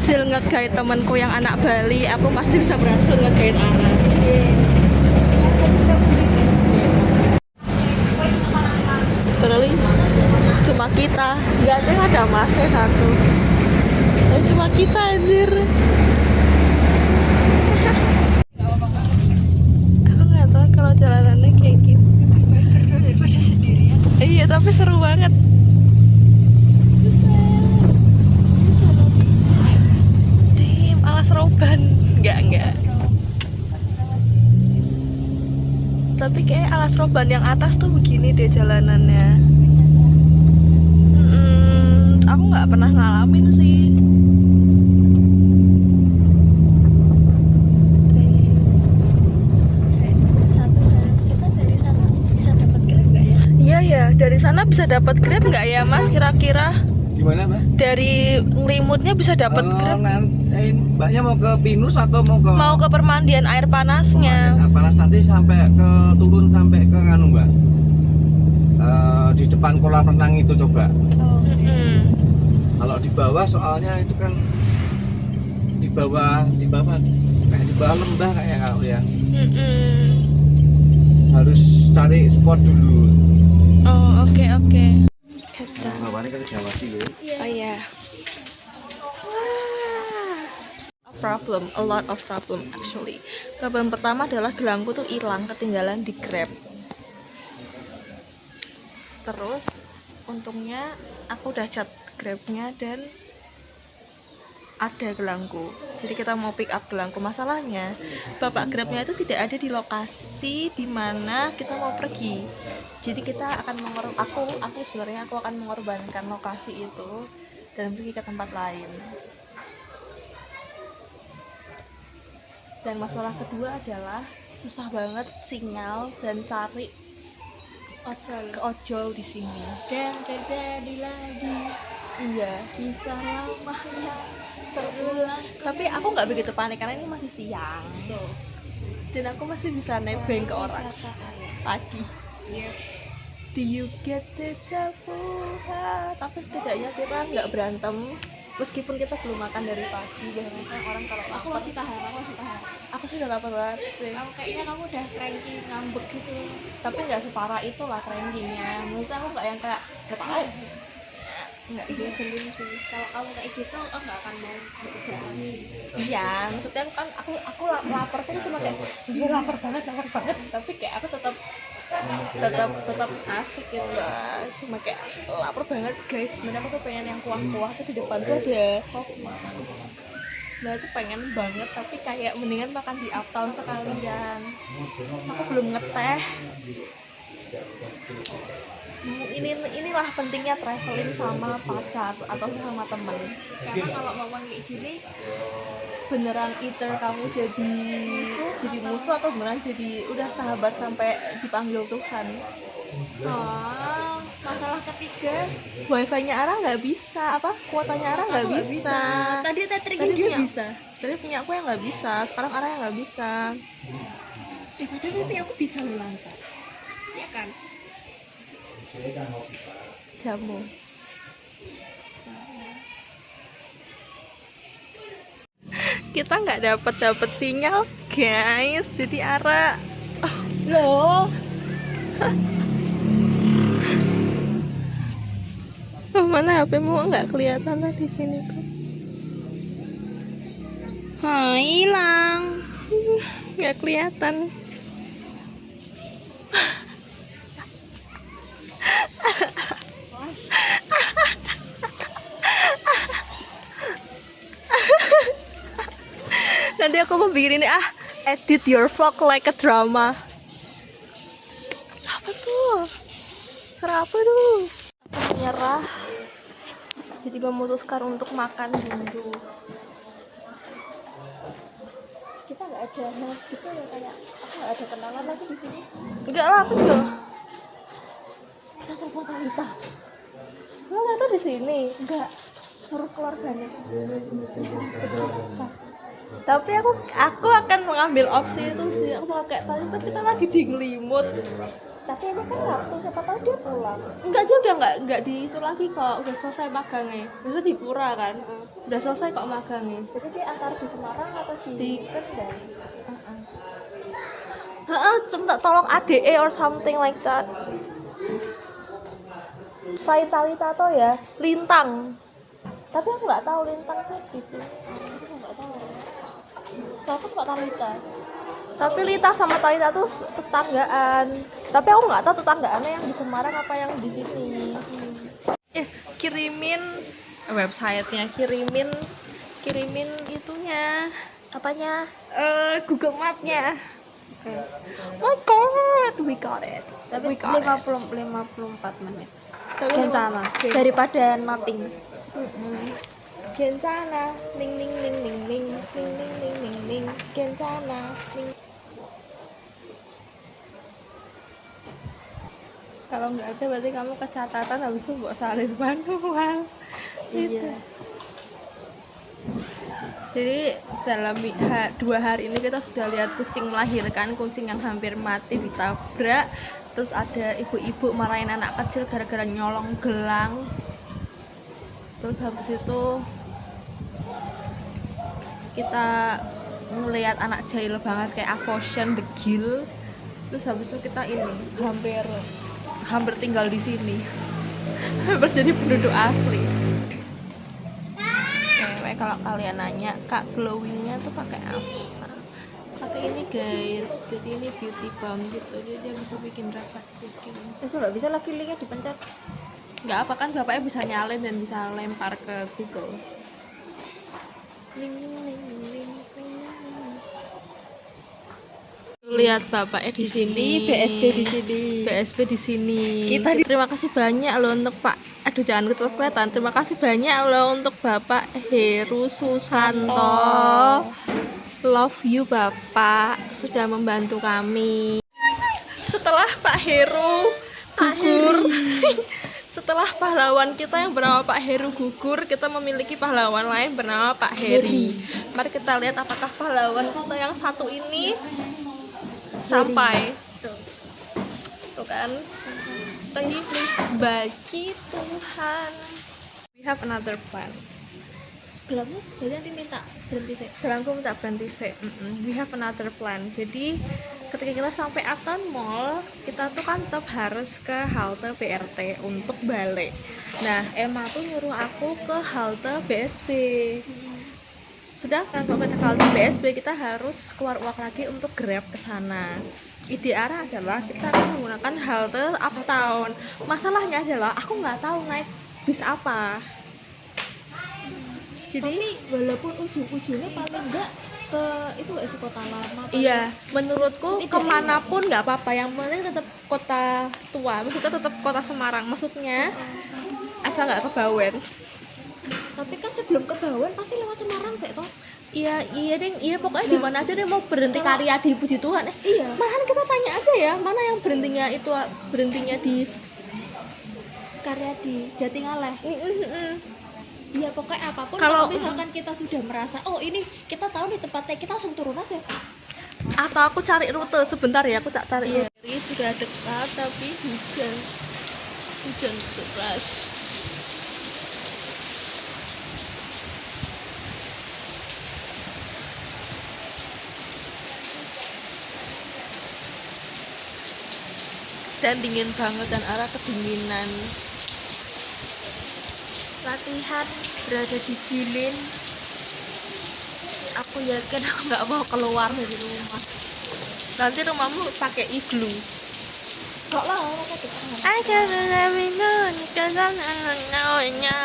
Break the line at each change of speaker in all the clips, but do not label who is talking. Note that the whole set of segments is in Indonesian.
berhasil nge-guide temenku yang anak Bali, aku pasti bisa berhasil nge-guide Ara. Terus cuma kita, nggak ada masnya satu. Cuma kita anjir. Aku nggak tahu kalau jalanannya kayak gitu. Daripada sendirian. Iya, tapi seru banget. Tim alas roban. Enggak. Tapi kayak alas roban yang atas tuh begini deh jalanannya. Aku nggak pernah ngalamin sih. Dari sana bisa dapat grab nggak ya Mas kira-kira?
Gimana Mbak?
Dari ngelimutnya bisa dapat grab?
Mbaknya mau ke Pinus atau
mau ke permandian air panasnya?
Air panas nanti sampai ke turun sampai ke Nganu Mbak. Di depan kolam renang itu coba. Kalau di bawah soalnya itu kan di bawah kayak di bawah lembah kayak kalau ya. Harus cari spot dulu.
Oh, oke.
Bawahnya ke Jawa sih ya.
Oh iya. A lot of problem actually. Problem pertama adalah gelangku tuh hilang, ketinggalan di Grab. Terus untungnya aku udah chat Grabnya dan ada gelangku. Jadi kita mau pick up gelangku. Masalahnya bapak Grabnya itu tidak ada di lokasi di mana kita mau pergi. Jadi kita akan aku akan mengorbankan lokasi itu dan pergi ke tempat lain. Dan masalah kedua adalah susah banget sinyal dan cari ojol di sini.
Dan terjadi lagi
Iya,
kisah lama yang terulang.
tapi aku nggak begitu panik karena ini masih siang. Dan aku masih bisa nebeng ke orang pagi. Do you get the devil? Tapi setidaknya kita nggak berantem meskipun kita belum makan dari pagi. Biasanya kan orang kalau
Aku masih tahan.
aku sudah lapar banget sih.
Kayaknya kamu udah cranky, ngambek gitu.
Tapi nggak separah itulah crankingnya. Menurut aku nggak yang kayak nggak tahu. Nggak gitu.
Nyebelin sih. Kalau kamu kayak gitu, aku nggak akan mau berjalan.
Iya, maksudnya kan aku lapar tuh cuma kayak gue lapar banget. Tapi kayak aku tetap asik gitu lah. Cuma kayak lapar banget guys. Sebenarnya aku tuh pengen yang kuah-kuah tuh di depan tuh ada. Sebenarnya tuh pengen banget, tapi kayak mendingan makan di Uptown sekalian. Aku belum ngeteh. Inilah pentingnya traveling sama pacar atau sama temen. Karena kalau ngomong kayak gini beneran either kamu jadi musuh atau beneran jadi udah sahabat sampai dipanggil Tuhan.
Masalah ketiga,
Wifi-nya Ara nggak bisa, kuotanya Ara nggak bisa.
Tadi tethering dia bisa.
Tadi punya aku yang nggak bisa, sekarang Ara yang nggak bisa.
Tapi aku bisa lu lancar, ya kan?
Jamu. Kita nggak dapat sinyal guys, jadi Ara
Loh,
mana HP-mu nggak kelihatan lah di sini kok.
hilang.
Nggak kelihatan. Nanti aku mau bikin ini edit your vlog like a drama. Apa tuh? Suara apa tuh? Aku menyerah. Jadi memutuskan untuk makan dulu. Kita nggak ada gitu ya, kayak aku nggak ada kenalan lagi di sini. Enggak lah, aku juga. Kita telepon Talita. Talita di sini. Enggak, suruh keluarganya. Tapi aku akan mengambil opsi itu sih. Aku mau kayak Talita, kita lagi di ngelimut.
Tapi ini kan Sabtu, siapa tahu dia pulang.
Enggak, dia udah enggak di itu lagi kok, udah selesai magangnya. Maksudnya di Pura kan. Udah selesai kok magangnya.
Jadi dia antara di Semarang atau di
Di-
Kendal.
Heeh, minta tolong ADE or something like that. Selain Talita tuh ya, Lintang. Tapi aku nggak tahu Lintang tuh di sini.
Aku nggak tahu.
Setahu aku cuma Talita. Tapi Lita sama Talita tuh tetanggaan. Tapi aku nggak tahu tetanggaannya yang di Semarang apa yang di sini. Kirimin websitenya, kirimin itunya, apanya? Google Map-nya.
Oke.
My God, we got it.
Tapi
We got it.
54 menit.
Tapi
Kencana.
Oke.
Daripada nothing.
Kencana, ning ning ning ning ning ning ning ning ning ning, Kencana, ning. Kalau nggak ada berarti kamu kecatatan, habis itu buat salin manual.
Iya.
Jadi dalam 2 hari ini kita sudah lihat kucing melahirkan, kucing yang hampir mati ditabrak. Terus ada ibu-ibu marahin anak kecil gara-gara nyolong gelang. Terus habis itu kita ngelihat anak jahil banget kayak Avoshan, Begil. Terus habis itu kita ini hampir tinggal di sini. Hampir jadi penduduk asli. Anyway, kalau kalian nanya Kak glowingnya tuh pakai apa? Pakai ini guys. Jadi ini beauty balm gitu. Jadi dia bisa bikin rapat bikin.
Itu nggak bisa lagi linknya dipencet.
Nggak apa kan bapaknya bisa nyalin dan bisa lempar ke Google. Ling, ling, ling, ling, ling, ling, ling. Lihat bapaknya di sini,
BSB di sini.
BSB di sini.
Kita
Terima kasih banyak loh untuk Pak. Aduh jangan kelihatan. Terima kasih banyak loh untuk Bapak Heru Susanto. Love you Bapak, sudah membantu kami. Setelah Pak Heru gugur, setelah pahlawan kita yang bernama Pak Heru gugur, kita memiliki pahlawan lain bernama Pak Heri. Mari kita lihat apakah pahlawan kita yang satu ini sampai. Tuh kan, please bagi Tuhan. We have another plan.
gelapmu jadi nanti minta berhenti sih.
Gelangku minta berhenti sih. We have another plan. Jadi ketika kita sampai Uptown Mall, kita tuh kan tetap harus ke halte BRT untuk balik. Nah, Emma tuh nyuruh aku ke halte BSB. Sedangkan kalau kita ke halte BSB, kita harus keluar uang lagi untuk Grab ke sana. Ide arah adalah kita akan menggunakan halte Uptown. Masalahnya adalah aku nggak tahu naik bis apa. Jadi
Tapi walaupun ujung-ujungnya paling enggak ke itu nggak sih kota lama.
iya, menurutku
Setidaknya
kemanapun nggak apa-apa, yang penting tetap kota tua, maksudnya tetap kota Semarang, maksudnya asal nggak ke Bawen.
Tapi kan sebelum ke Bawen pasti lewat Semarang sih toh.
Iya deng, iya pokoknya di mana aja deh mau berhenti Karyadi Puji Tuhan.
Iya.
Malahan kita tanya aja ya, mana yang berhentinya di
Karya di Jatingaleh. Iya pokoknya apapun
Kalau-
kalau misalkan kita sudah merasa oh ini kita tahu nih tempatnya, kita langsung turun aja.
atau aku cari rute sebentar ya, aku tak cari rute. Ini sudah dekat tapi hujan deras. Dan dingin banget dan arah kedinginan. Latihan berada di Jilin. Aku yakin aku nggak mau keluar dari rumah. Nanti rumahmu pakai iglu.
Kok lah orang itu.
I can never know because I'm not knowing ya.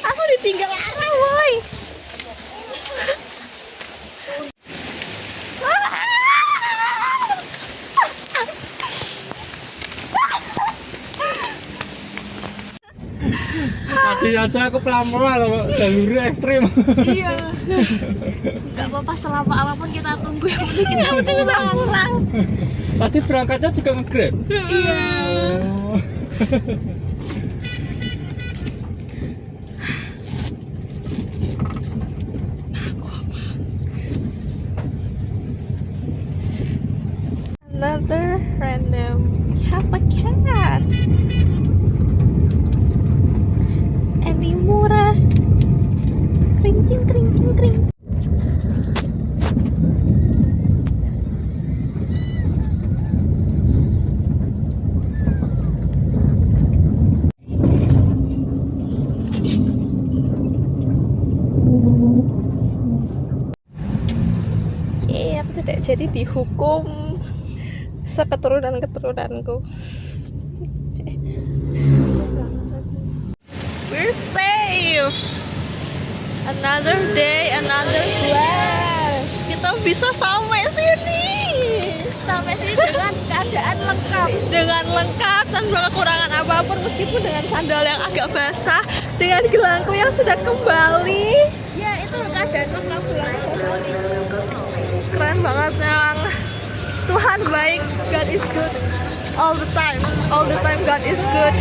Aku ditinggal arah, boy.
Tadi aja aku pelan-pelan loh, jalurnya ekstrim.
Iya. Enggak apa-apa selama apapun kita tunggu, yang penting kita bisa pulang.
Tadi berangkatnya juga nge-grab.
Iya.
Oh.
Random. We have a cat. Eni murah. Kring kring kring kring kring. Aku tidak jadi dihukum seketurunan-keturunanku. We're safe. Another day, another quest. Kita bisa sampai sini.
Sampai sini dengan keadaan lengkap.
Dengan lengkap tanpa kekurangan apapun, meskipun dengan sandal yang agak basah, dengan gelangku yang sudah kembali.
Ya itu keadaan lengkap gelangku.
Keren banget yang Tuhan baik, God is good all the time God is good.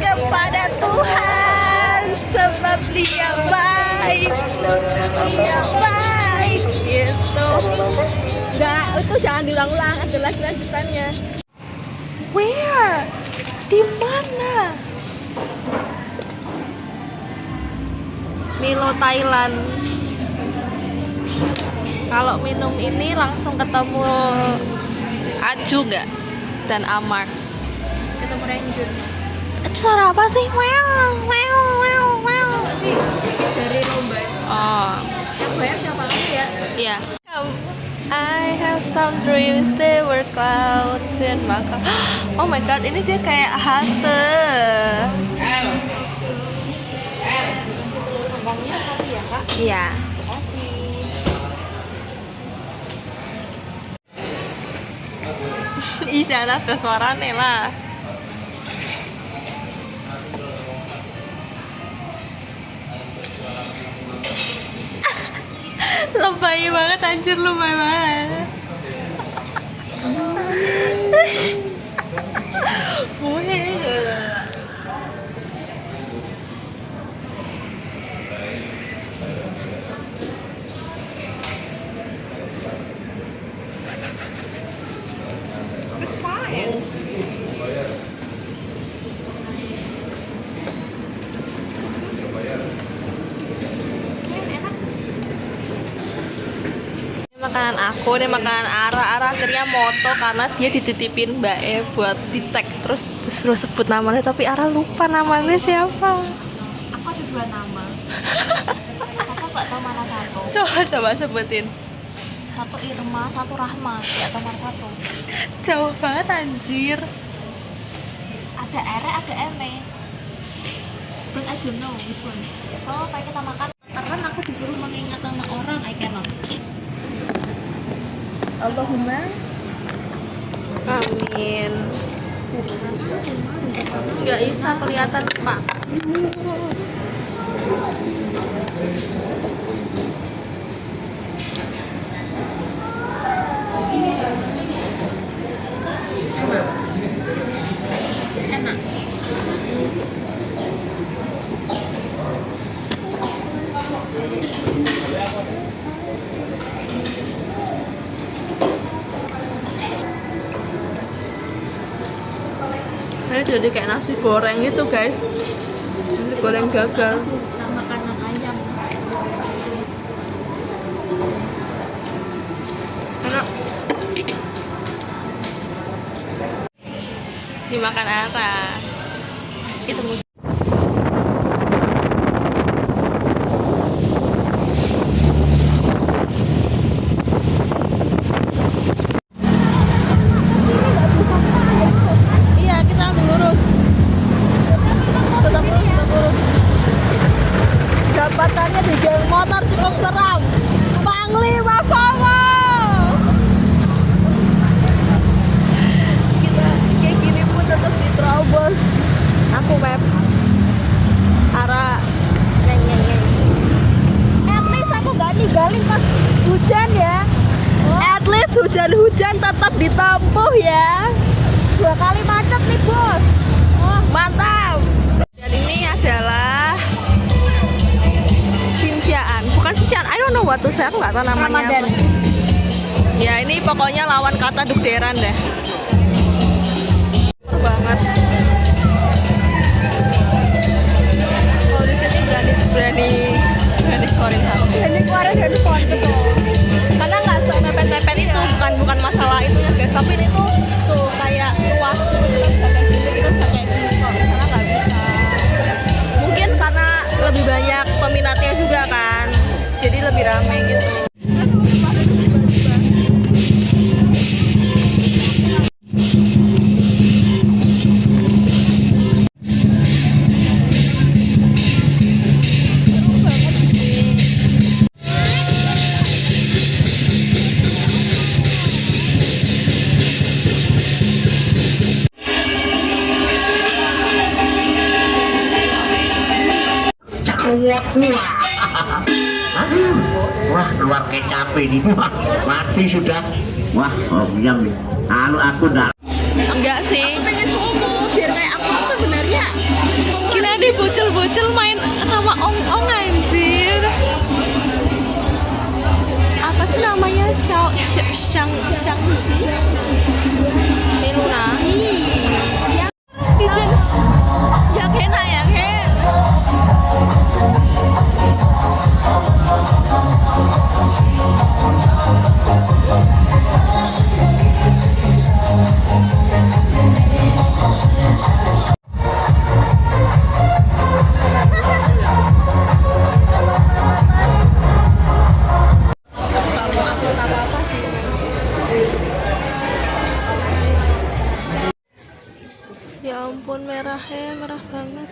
Kepada Tuhan sebab Dia baik gitu. Enggak, itu jangan diulang-ulang, ada lagi lanjutannya. Where? Di mana? Milo Thailand. Kalau minum ini langsung ketemu Aju nggak? Dan Amar.
Ketemu Ranger.
Itu suara apa sih? Meow, meow, meow, meow.
Apa sih musiknya dari lomba itu?
Oh,
Yang bayar siapa lagi ya?
iya. I have some dreams, they were clouds in my car. Oh my god, ini dia kayak halte.
Kasih telur kembangnya satu ya kak?
Iya.
Kasih.
Ih, jangan ada suaranya lah. Lebay banget, anjir, lebay banget. It's fine. Makanan aku, ini makanan Ara akhirnya moto karena dia dititipin Mbak E buat di tag, terus disuruh sebut namanya tapi Ara lupa namanya siapa.
Aku ada 2 nama. Aku nggak tahu mana satu.
Coba sebutin.
Satu Irma, satu Rahma. Nggak tahu mana satu.
Jauh banget anjir.
Ada Ere, ada Eme. But I don't know which one. So, kayak kita makan, karena aku disuruh mengingat nama orang, I cannot.
Allahumma amin. Nggak bisa kelihatan Pak.
Enak.
Ini jadi kayak nasi goreng gitu guys. Nasi goreng gagal.
Suka makanan ayam.
Enak. Dimakan Ara. Itu musik. Iya, kita ambil lurus. Tetap lurus. Jabatannya di geng motor cukup seram. Panglima Famo. Kita kayak gini pun tetap diterobos. Aku maps. Ara nyeng.
At least aku gak ninggalin pas hujan ya.
At least hujan-hujan tetap ditempuh ya.
2 kali macet nih bos.
Mantap. Dan ini adalah Simsiaan. Bukan Simsiaan, I don't know what to say. Aku nggak tahu namanya.
Ramadan.
apa. Ya ini pokoknya lawan kata dugderan deh. Super banget. Kalau di sini berani keluarin HP. Berani keluarin karena nggak semepet-mepet itu, bukan masalah itunya guys, tapi ini tuh kayak luas gitu, bisa kayak gini, kita bisa kayak gini kok, karena nggak bisa. Mungkin karena lebih banyak peminatnya juga kan, jadi lebih rame gitu.
Wah, keluar kecap ini. Mati sudah. Wah, nyam. Kalau aku enggak.
Enggak sih. Aku pengen ngomong biar kayak aku sebenarnya. Gila nih bocil-bocil main sama ong-ong anjir. Apa sih namanya? Shang Luna. Ya kena ya Ken. Ya ampun merahnya, merah banget.